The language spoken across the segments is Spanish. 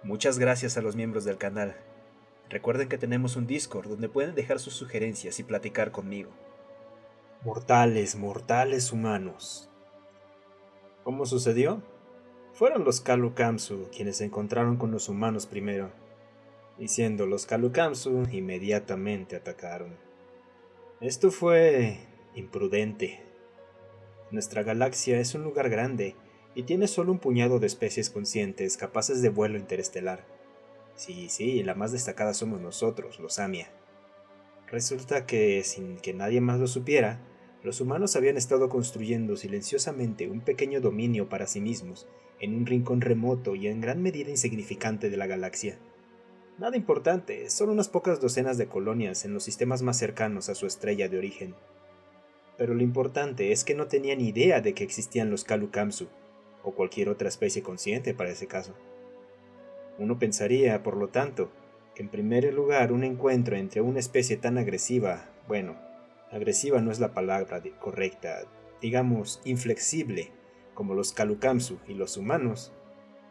Muchas gracias a los miembros del canal. Recuerden que tenemos un Discord donde pueden dejar sus sugerencias y platicar conmigo. Mortales humanos. ¿Cómo sucedió? Fueron los Kalu-Kamsu quienes se encontraron con los humanos primero, y siendo los Kalu-Kamsu, inmediatamente atacaron. Esto fue imprudente. Nuestra galaxia es un lugar grande y tiene solo un puñado de especies conscientes capaces de vuelo interestelar. Sí, la más destacada somos nosotros, los Amia. Resulta que, sin que nadie más lo supiera, los humanos habían estado construyendo silenciosamente un pequeño dominio para sí mismos, en un rincón remoto y en gran medida insignificante de la galaxia. Nada importante, solo unas pocas docenas de colonias en los sistemas más cercanos a su estrella de origen. Pero lo importante es que no tenían idea de que existían los Kalu-Kamsu, o cualquier otra especie consciente para ese caso. Uno pensaría, por lo tanto, que en primer lugar un encuentro entre una especie tan agresiva, bueno, agresiva no es la palabra correcta, digamos inflexible, como los Kalu-Kamsu y los humanos,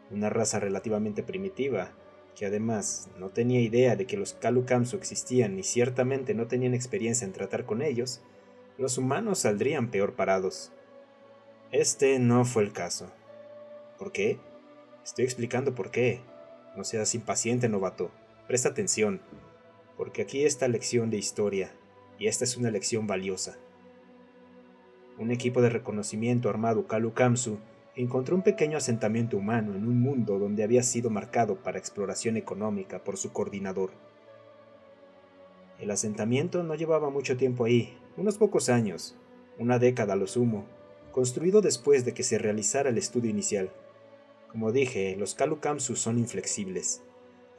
una raza relativamente primitiva, que además no tenía idea de que los Kalu-Kamsu existían y ciertamente no tenían experiencia en tratar con ellos, los humanos saldrían peor parados. Este no fue el caso. ¿Por qué? Estoy explicando por qué. No seas impaciente, novato. Presta atención, porque aquí está lección de historia, y esta es una lección valiosa. Un equipo de reconocimiento armado Kalu-Kamsu encontró un pequeño asentamiento humano en un mundo donde había sido marcado para exploración económica por su coordinador. El asentamiento no llevaba mucho tiempo ahí, unos pocos años, una década a lo sumo, construido después de que se realizara el estudio inicial. Como dije, los Kalu-Kamsu son inflexibles.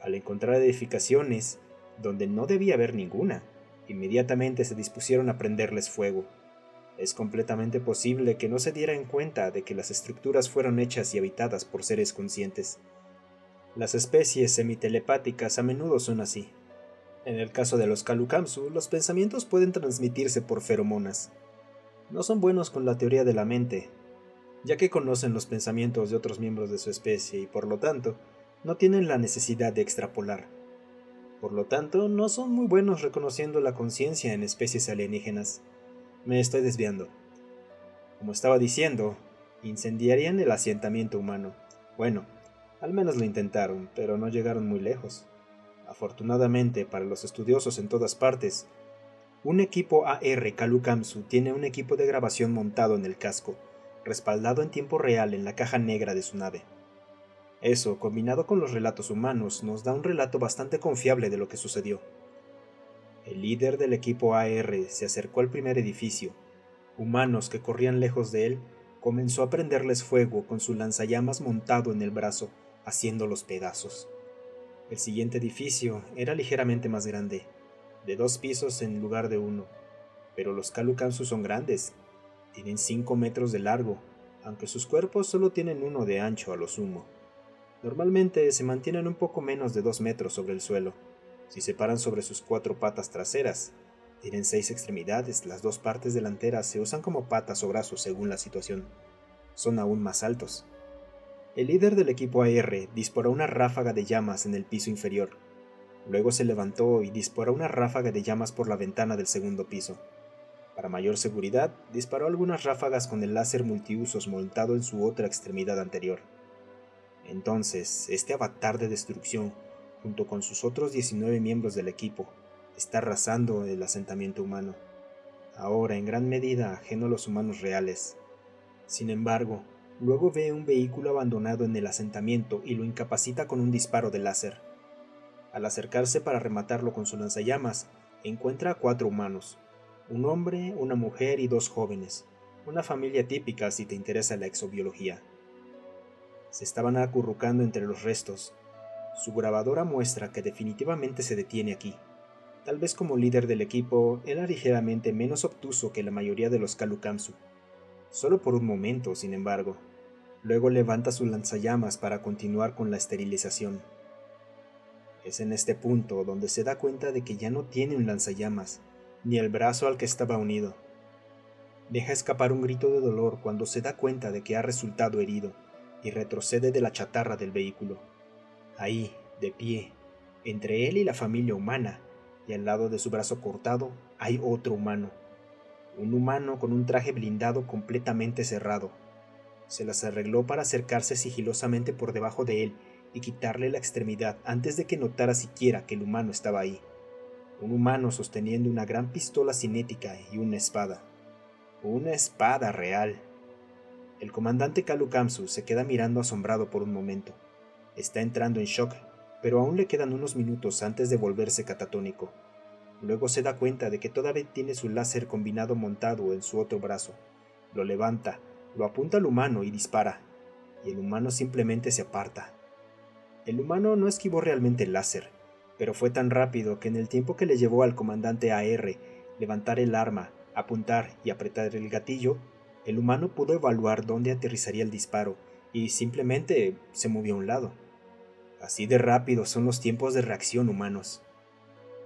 Al encontrar edificaciones donde no debía haber ninguna, inmediatamente se dispusieron a prenderles fuego. Es completamente posible que no se dieran cuenta de que las estructuras fueron hechas y habitadas por seres conscientes. Las especies semitelepáticas a menudo son así. En el caso de los Kalu-Kamsu, los pensamientos pueden transmitirse por feromonas. No son buenos con la teoría de la mente, ya que conocen los pensamientos de otros miembros de su especie y por lo tanto, no tienen la necesidad de extrapolar. Por lo tanto, no son muy buenos reconociendo la conciencia en especies alienígenas. Me estoy desviando. Como estaba diciendo, incendiarían el asentamiento humano. Bueno, al menos lo intentaron, pero no llegaron muy lejos. Afortunadamente para los estudiosos en todas partes, un equipo AR Kalu-Kamsu tiene un equipo de grabación montado en el casco, respaldado en tiempo real en la caja negra de su nave. Eso, combinado con los relatos humanos, nos da un relato bastante confiable de lo que sucedió. El líder del equipo AR se acercó al primer edificio. Humanos que corrían lejos de él comenzó a prenderles fuego con su lanzallamas montado en el brazo, haciéndolos pedazos. El siguiente edificio era ligeramente más grande, de 2 pisos en lugar de uno, pero los Kalu-Kamsu son grandes, tienen 5 metros de largo, aunque sus cuerpos solo tienen 1 de ancho a lo sumo. Normalmente se mantienen un poco menos de 2 metros sobre el suelo. Si se paran sobre sus 4 patas traseras, tienen 6 extremidades, las 2 partes delanteras se usan como patas o brazos según la situación. Son aún más altos. El líder del equipo AR disparó una ráfaga de llamas en el piso inferior. Luego se levantó y disparó una ráfaga de llamas por la ventana del segundo piso. Para mayor seguridad, disparó algunas ráfagas con el láser multiusos montado en su otra extremidad anterior. Entonces, este avatar de destrucción, junto con sus otros 19 miembros del equipo, está arrasando el asentamiento humano, ahora en gran medida ajeno a los humanos reales. Sin embargo, luego ve un vehículo abandonado en el asentamiento y lo incapacita con un disparo de láser. Al acercarse para rematarlo con su lanzallamas, encuentra a 4 humanos, un hombre, una mujer y 2 jóvenes, una familia típica si te interesa la exobiología. Se estaban acurrucando entre los restos. Su grabadora muestra que definitivamente se detiene aquí. Tal vez como líder del equipo, era ligeramente menos obtuso que la mayoría de los Kalu-Kamsu. Solo por un momento, sin embargo. Luego levanta su lanzallamas para continuar con la esterilización. Es en este punto donde se da cuenta de que ya no tiene un lanzallamas, ni el brazo al que estaba unido. Deja escapar un grito de dolor cuando se da cuenta de que ha resultado herido, y retrocede de la chatarra del vehículo. Ahí, de pie, entre él y la familia humana, y al lado de su brazo cortado, hay otro humano. Un humano con un traje blindado completamente cerrado. Se las arregló para acercarse sigilosamente por debajo de él y quitarle la extremidad antes de que notara siquiera que el humano estaba ahí. Un humano sosteniendo una gran pistola cinética y una espada. Una espada real. El comandante Kalu Kamsu se queda mirando asombrado por un momento. Está entrando en shock, pero aún le quedan unos minutos antes de volverse catatónico. Luego se da cuenta de que todavía tiene su láser combinado montado en su otro brazo. Lo levanta, lo apunta al humano y dispara, y el humano simplemente se aparta. El humano no esquivó realmente el láser, pero fue tan rápido que en el tiempo que le llevó al comandante AR levantar el arma, apuntar y apretar el gatillo, el humano pudo evaluar dónde aterrizaría el disparo y simplemente se movió a un lado. Así de rápido son los tiempos de reacción humanos.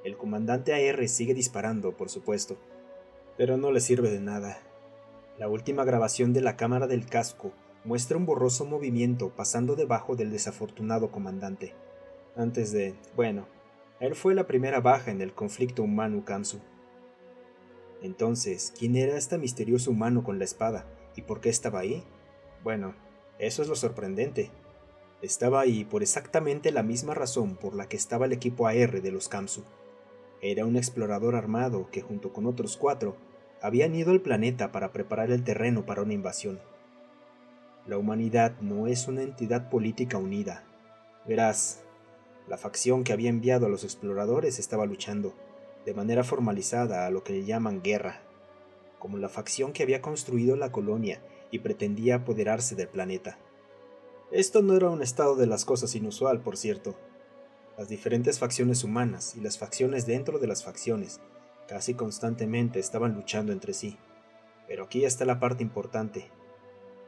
El comandante AR sigue disparando, por supuesto, pero no le sirve de nada. La última grabación de la cámara del casco muestra un borroso movimiento pasando debajo del desafortunado comandante. Él fue la primera baja en el conflicto humano-Kamsu. Entonces, ¿quién era este misterioso humano con la espada? ¿Y por qué estaba ahí? Bueno, eso es lo sorprendente. Estaba ahí por exactamente la misma razón por la que estaba el equipo AR de los Kamsu. Era un explorador armado que, junto con otros 4, habían ido al planeta para preparar el terreno para una invasión. La humanidad no es una entidad política unida. Verás, la facción que había enviado a los exploradores estaba luchando, de manera formalizada, a lo que le llaman guerra, como la facción que había construido la colonia y pretendía apoderarse del planeta. Esto no era un estado de las cosas inusual, por cierto. Las diferentes facciones humanas y las facciones dentro de las facciones casi constantemente estaban luchando entre sí. Pero aquí está la parte importante.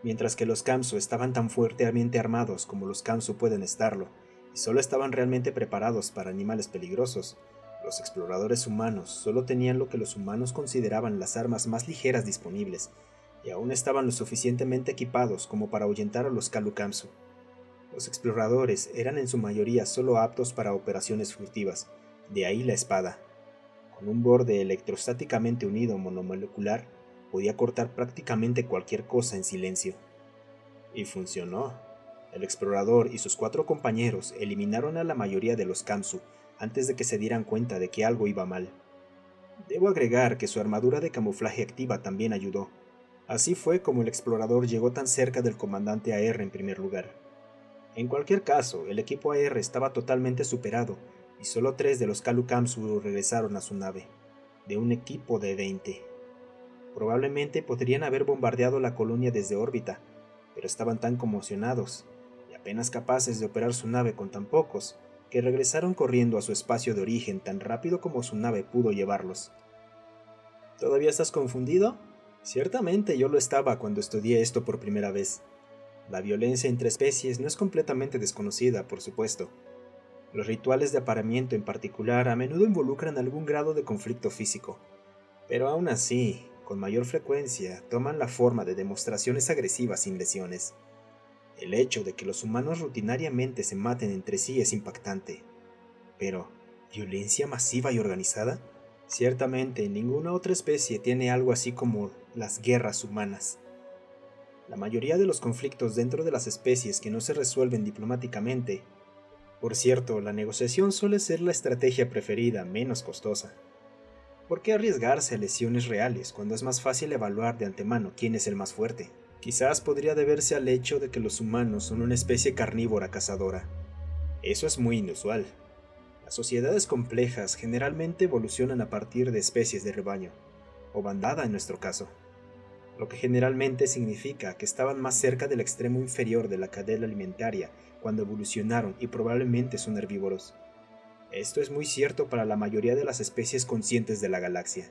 Mientras que los Kamsu estaban tan fuertemente armados como los Kamsu pueden estarlo, y solo estaban realmente preparados para animales peligrosos, los exploradores humanos solo tenían lo que los humanos consideraban las armas más ligeras disponibles, y aún estaban lo suficientemente equipados como para ahuyentar a los Kalu Kamsu. Los exploradores eran en su mayoría solo aptos para operaciones furtivas, de ahí la espada. Con un borde electrostáticamente unido monomolecular, podía cortar prácticamente cualquier cosa en silencio. Y funcionó. El explorador y sus 4 compañeros eliminaron a la mayoría de los Kamsu antes de que se dieran cuenta de que algo iba mal. Debo agregar que su armadura de camuflaje activa también ayudó. Así fue como el explorador llegó tan cerca del comandante AR en primer lugar. En cualquier caso, el equipo AR estaba totalmente superado y solo 3 de los Kalu Kamsu regresaron a su nave, de un equipo de 20. Probablemente podrían haber bombardeado la colonia desde órbita, pero estaban tan conmocionados y apenas capaces de operar su nave con tan pocos, que regresaron corriendo a su espacio de origen tan rápido como su nave pudo llevarlos. ¿Todavía estás confundido? Ciertamente yo lo estaba cuando estudié esto por primera vez. La violencia entre especies no es completamente desconocida, por supuesto. Los rituales de apareamiento en particular a menudo involucran algún grado de conflicto físico, pero aún así, con mayor frecuencia, toman la forma de demostraciones agresivas sin lesiones. El hecho de que los humanos rutinariamente se maten entre sí es impactante. Pero, ¿violencia masiva y organizada? Ciertamente, ninguna otra especie tiene algo así como las guerras humanas. La mayoría de los conflictos dentro de las especies que no se resuelven diplomáticamente. Por cierto, la negociación suele ser la estrategia preferida, menos costosa. ¿Por qué arriesgarse a lesiones reales cuando es más fácil evaluar de antemano quién es el más fuerte? Quizás podría deberse al hecho de que los humanos son una especie carnívora cazadora. Eso es muy inusual. Las sociedades complejas generalmente evolucionan a partir de especies de rebaño, o bandada en nuestro caso, lo que generalmente significa que estaban más cerca del extremo inferior de la cadena alimentaria cuando evolucionaron y probablemente son herbívoros. Esto es muy cierto para la mayoría de las especies conscientes de la galaxia.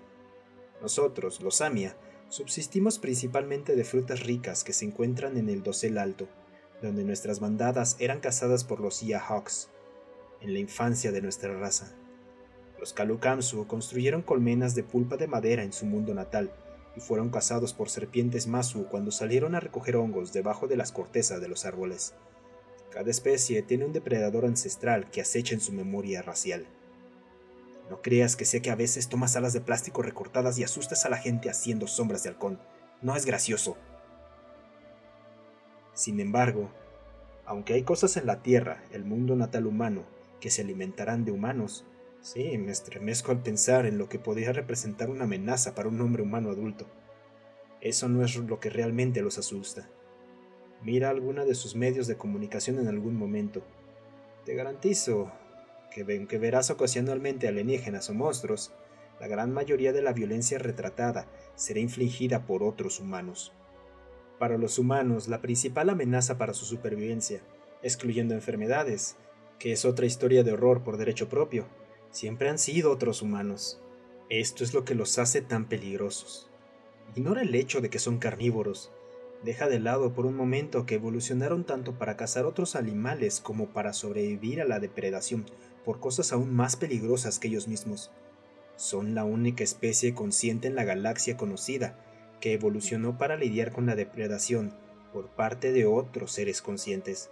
Nosotros, los Samia, subsistimos principalmente de frutas ricas que se encuentran en el dosel alto, donde nuestras bandadas eran cazadas por los Ia Hawks, en la infancia de nuestra raza. Los Kalu Kamsu construyeron colmenas de pulpa de madera en su mundo natal y fueron cazados por serpientes Masu cuando salieron a recoger hongos debajo de las cortezas de los árboles. Cada especie tiene un depredador ancestral que acecha en su memoria racial. No creas que sé que a veces tomas alas de plástico recortadas y asustas a la gente haciendo sombras de halcón. No es gracioso. Sin embargo, aunque hay cosas en la Tierra, el mundo natal humano, que se alimentarán de humanos, sí, me estremezco al pensar en lo que podría representar una amenaza para un hombre humano adulto. Eso no es lo que realmente los asusta. Mira alguno de sus medios de comunicación en algún momento. Te garantizo que verás ocasionalmente alienígenas o monstruos, la gran mayoría de la violencia retratada será infligida por otros humanos. Para los humanos, la principal amenaza para su supervivencia, excluyendo enfermedades, que es otra historia de horror por derecho propio, siempre han sido otros humanos. Esto es lo que los hace tan peligrosos. Ignora el hecho de que son carnívoros. Deja de lado por un momento que evolucionaron tanto para cazar otros animales como para sobrevivir a la depredación por cosas aún más peligrosas que ellos mismos. Son la única especie consciente en la galaxia conocida que evolucionó para lidiar con la depredación por parte de otros seres conscientes.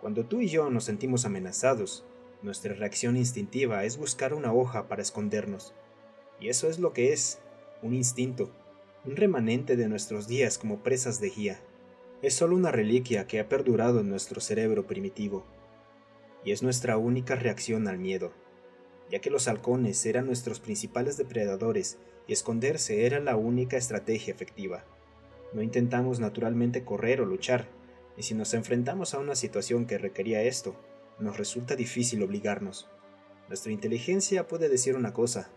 Cuando tú y yo nos sentimos amenazados, nuestra reacción instintiva es buscar una hoja para escondernos. Y eso es lo que es, un instinto, un remanente de nuestros días como presas de guía. Es solo una reliquia que ha perdurado en nuestro cerebro primitivo. Y es nuestra única reacción al miedo, ya que los halcones eran nuestros principales depredadores y esconderse era la única estrategia efectiva. No intentamos naturalmente correr o luchar, y si nos enfrentamos a una situación que requería esto, nos resulta difícil obligarnos. Nuestra inteligencia puede decir una cosa,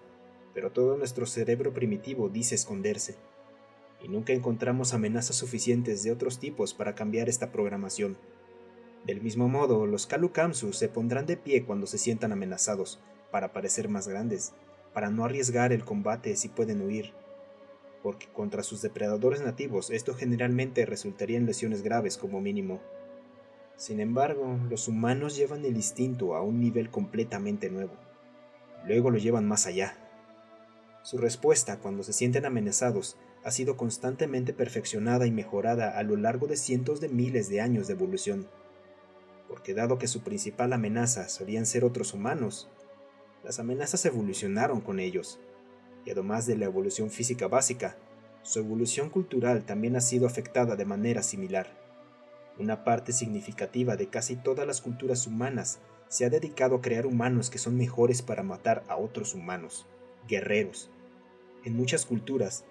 pero todo nuestro cerebro primitivo dice esconderse, y nunca encontramos amenazas suficientes de otros tipos para cambiar esta programación. Del mismo modo, los Kalu-Kamsu se pondrán de pie cuando se sientan amenazados, para parecer más grandes, para no arriesgar el combate si pueden huir, porque contra sus depredadores nativos esto generalmente resultaría en lesiones graves como mínimo. Sin embargo, los humanos llevan el instinto a un nivel completamente nuevo. Luego lo llevan más allá. Su respuesta cuando se sienten amenazados ha sido constantemente perfeccionada y mejorada a lo largo de cientos de miles de años de evolución. Porque dado que su principal amenaza solían ser otros humanos, las amenazas evolucionaron con ellos. Y además de la evolución física básica, su evolución cultural también ha sido afectada de manera similar. Una parte significativa de casi todas las culturas humanas se ha dedicado a crear humanos que son mejores para matar a otros humanos, guerreros. En muchas culturas,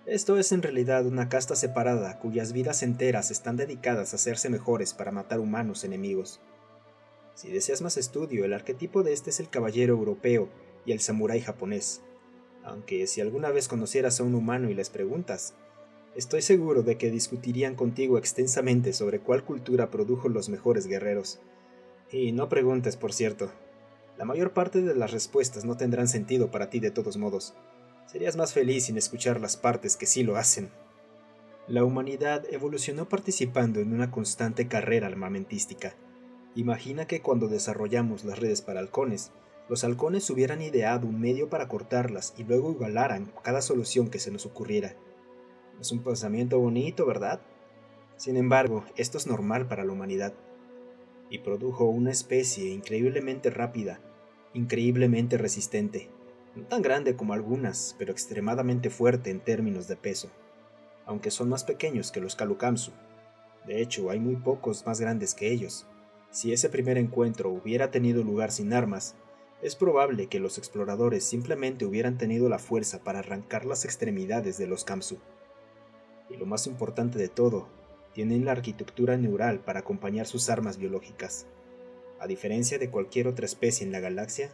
esto es en realidad una casta separada cuyas vidas enteras están dedicadas a hacerse mejores para matar humanos enemigos. Si deseas más estudio, el arquetipo de este es el caballero europeo y el samurái japonés. Aunque si alguna vez conocieras a un humano y les preguntas, estoy seguro de que discutirían contigo extensamente sobre cuál cultura produjo los mejores guerreros. Y no preguntes, por cierto. La mayor parte de las respuestas no tendrán sentido para ti de todos modos. Serías más feliz sin escuchar las partes que sí lo hacen. La humanidad evolucionó participando en una constante carrera armamentística. Imagina que cuando desarrollamos las redes para halcones, los halcones hubieran ideado un medio para cortarlas y luego igualaran cada solución que se nos ocurriera. Es un pensamiento bonito, ¿verdad? Sin embargo, esto es normal para la humanidad. Y produjo una especie increíblemente rápida, increíblemente resistente, no tan grande como algunas, pero extremadamente fuerte en términos de peso, aunque son más pequeños que los Kalu-Kamsu. De hecho, hay muy pocos más grandes que ellos. Si ese primer encuentro hubiera tenido lugar sin armas, es probable que los exploradores simplemente hubieran tenido la fuerza para arrancar las extremidades de los Kamsu. Y lo más importante de todo, tienen la arquitectura neural para acompañar sus armas biológicas. A diferencia de cualquier otra especie en la galaxia,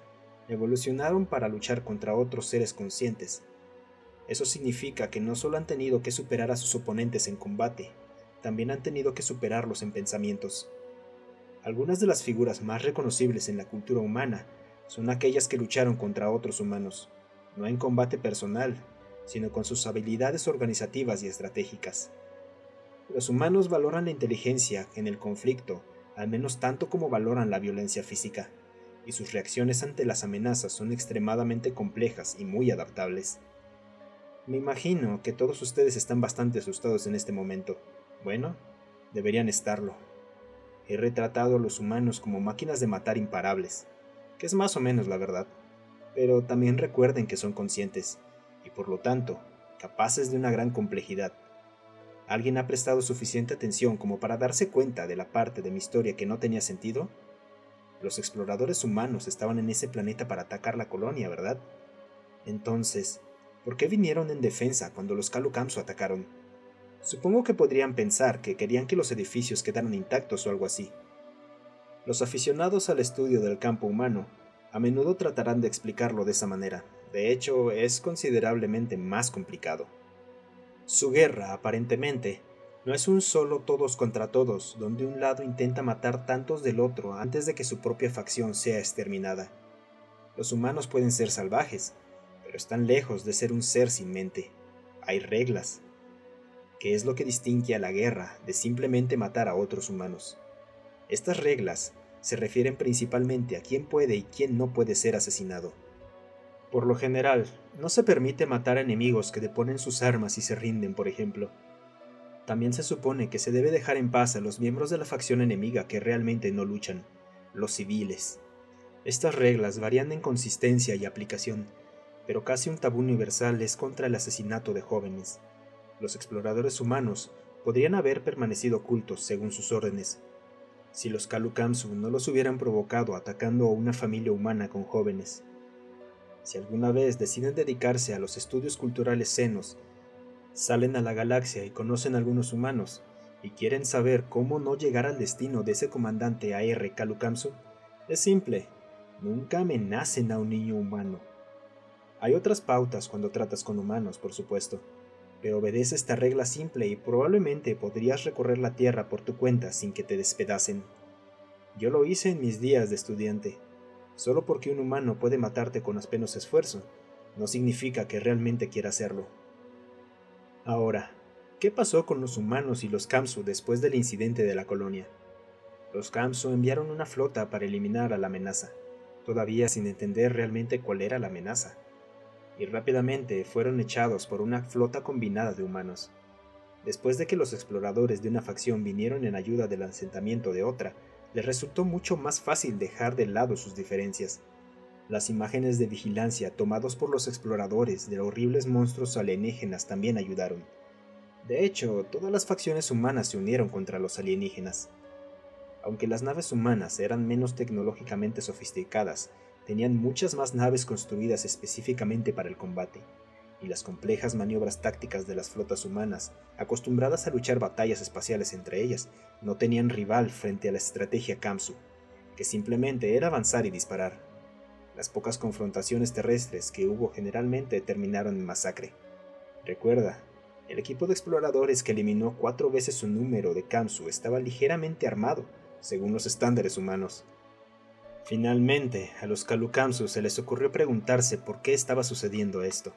evolucionaron para luchar contra otros seres conscientes. Eso significa que no solo han tenido que superar a sus oponentes en combate, también han tenido que superarlos en pensamientos. Algunas de las figuras más reconocibles en la cultura humana son aquellas que lucharon contra otros humanos, no en combate personal, sino con sus habilidades organizativas y estratégicas. Los humanos valoran la inteligencia en el conflicto, al menos tanto como valoran la violencia física, y sus reacciones ante las amenazas son extremadamente complejas y muy adaptables. Me imagino que todos ustedes están bastante asustados en este momento. Bueno, deberían estarlo. he retratado a los humanos como máquinas de matar imparables, que es más o menos la verdad, pero también recuerden que son conscientes, y por lo tanto, capaces de una gran complejidad. ¿Alguien ha prestado suficiente atención como para darse cuenta de la parte de mi historia que no tenía sentido? Los exploradores humanos estaban en ese planeta para atacar la colonia, ¿verdad? Entonces, ¿por qué vinieron en defensa cuando los Kalu Kamsu atacaron? Supongo que podrían pensar que querían que los edificios quedaran intactos o algo así. Los aficionados al estudio del campo humano a menudo tratarán de explicarlo de esa manera. De hecho, es considerablemente más complicado. Su guerra, aparentemente, no es un solo todos contra todos, donde un lado intenta matar tantos del otro antes de que su propia facción sea exterminada. Los humanos pueden ser salvajes, pero están lejos de ser un ser sin mente. Hay reglas, que es lo que distingue a la guerra de simplemente matar a otros humanos. Estas reglas se refieren principalmente a quién puede y quién no puede ser asesinado. Por lo general, no se permite matar a enemigos que deponen sus armas y se rinden, por ejemplo. También se supone que se debe dejar en paz a los miembros de la facción enemiga que realmente no luchan, los civiles. Estas reglas varían en consistencia y aplicación, pero casi un tabú universal es contra el asesinato de jóvenes. Los exploradores humanos podrían haber permanecido ocultos según sus órdenes. Si los Kalu Kamsu no los hubieran provocado atacando a una familia humana con jóvenes. Si alguna vez deciden dedicarse a los estudios culturales senos, salen a la galaxia y conocen a algunos humanos, y quieren saber cómo no llegar al destino de ese comandante A.R. Kalu Kamsu, es simple, nunca amenacen a un niño humano. Hay otras pautas cuando tratas con humanos, por supuesto, pero obedece esta regla simple y probablemente podrías recorrer la Tierra por tu cuenta sin que te despedacen. Yo lo hice en mis días de estudiante. Solo porque un humano puede matarte con apenas esfuerzo, no significa que realmente quiera hacerlo. Ahora, ¿qué pasó con los humanos y los Kamsu después del incidente de la colonia? Los Kamsu enviaron una flota para eliminar a la amenaza, todavía sin entender realmente cuál era la amenaza, y rápidamente fueron echados por una flota combinada de humanos. Después de que los exploradores de una facción vinieron en ayuda del asentamiento de otra, les resultó mucho más fácil dejar de lado sus diferencias. Las imágenes de vigilancia tomados por los exploradores de horribles monstruos alienígenas también ayudaron. De hecho, todas las facciones humanas se unieron contra los alienígenas. Aunque las naves humanas eran menos tecnológicamente sofisticadas, tenían muchas más naves construidas específicamente para el combate, y las complejas maniobras tácticas de las flotas humanas, acostumbradas a luchar batallas espaciales entre ellas, no tenían rival frente a la estrategia Kamsu, que simplemente era avanzar y disparar. Las pocas confrontaciones terrestres que hubo generalmente terminaron en masacre. Recuerda, el equipo de exploradores que eliminó 4 veces su número de Kamsu estaba ligeramente armado, según los estándares humanos. Finalmente, a los Kalu Kamsu se les ocurrió preguntarse por qué estaba sucediendo esto.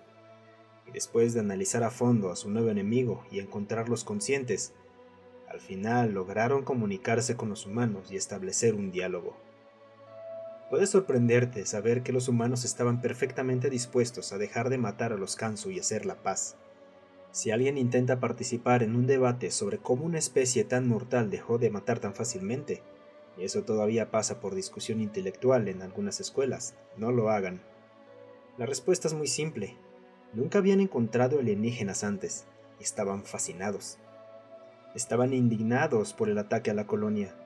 Y después de analizar a fondo a su nuevo enemigo y encontrarlos conscientes, al final lograron comunicarse con los humanos y establecer un diálogo. Puede sorprenderte saber que los humanos estaban perfectamente dispuestos a dejar de matar a los Kamsu y hacer la paz. Si alguien intenta participar en un debate sobre cómo una especie tan mortal dejó de matar tan fácilmente, y eso todavía pasa por discusión intelectual en algunas escuelas, no lo hagan. La respuesta es muy simple. Nunca habían encontrado alienígenas antes, y estaban fascinados. Estaban indignados por el ataque a la colonia,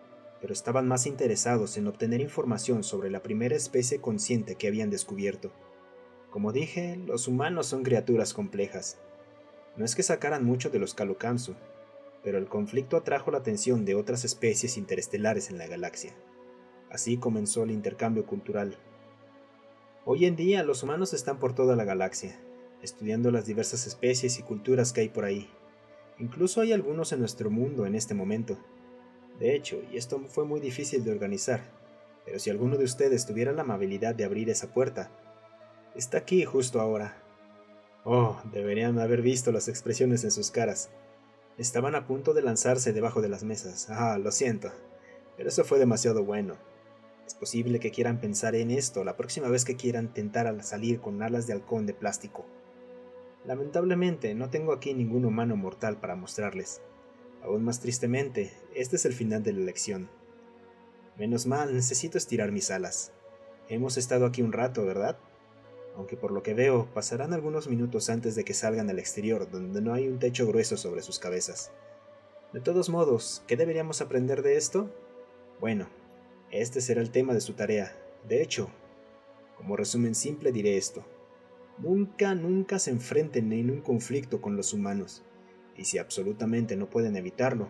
pero estaban más interesados en obtener información sobre la primera especie consciente que habían descubierto. Como dije, los humanos son criaturas complejas. No es que sacaran mucho de los Kalu Kamsu, pero el conflicto atrajo la atención de otras especies interestelares en la galaxia. Así comenzó el intercambio cultural. Hoy en día los humanos están por toda la galaxia, estudiando las diversas especies y culturas que hay por ahí. Incluso hay algunos en nuestro mundo en este momento. De hecho, y esto fue muy difícil de organizar, pero si alguno de ustedes tuviera la amabilidad de abrir esa puerta, está aquí justo ahora. Oh, deberían haber visto las expresiones en sus caras. Estaban a punto de lanzarse debajo de las mesas. Lo siento, pero eso fue demasiado bueno. Es posible que quieran pensar en esto la próxima vez que quieran tentar salir con alas de halcón de plástico. Lamentablemente, no tengo aquí ningún humano mortal para mostrarles. Aún más tristemente, este es el final de la lección. Menos mal, necesito estirar mis alas. Hemos estado aquí un rato, ¿verdad? Aunque por lo que veo, pasarán algunos minutos antes de que salgan al exterior, donde no hay un techo grueso sobre sus cabezas. De todos modos, ¿qué deberíamos aprender de esto? Bueno, este será el tema de su tarea. De hecho, como resumen simple diré esto. Nunca se enfrenten en un conflicto con los humanos. Y si absolutamente no pueden evitarlo,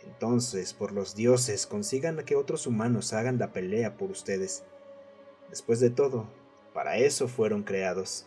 entonces, por los dioses, consigan que otros humanos hagan la pelea por ustedes. Después de todo, para eso fueron creados.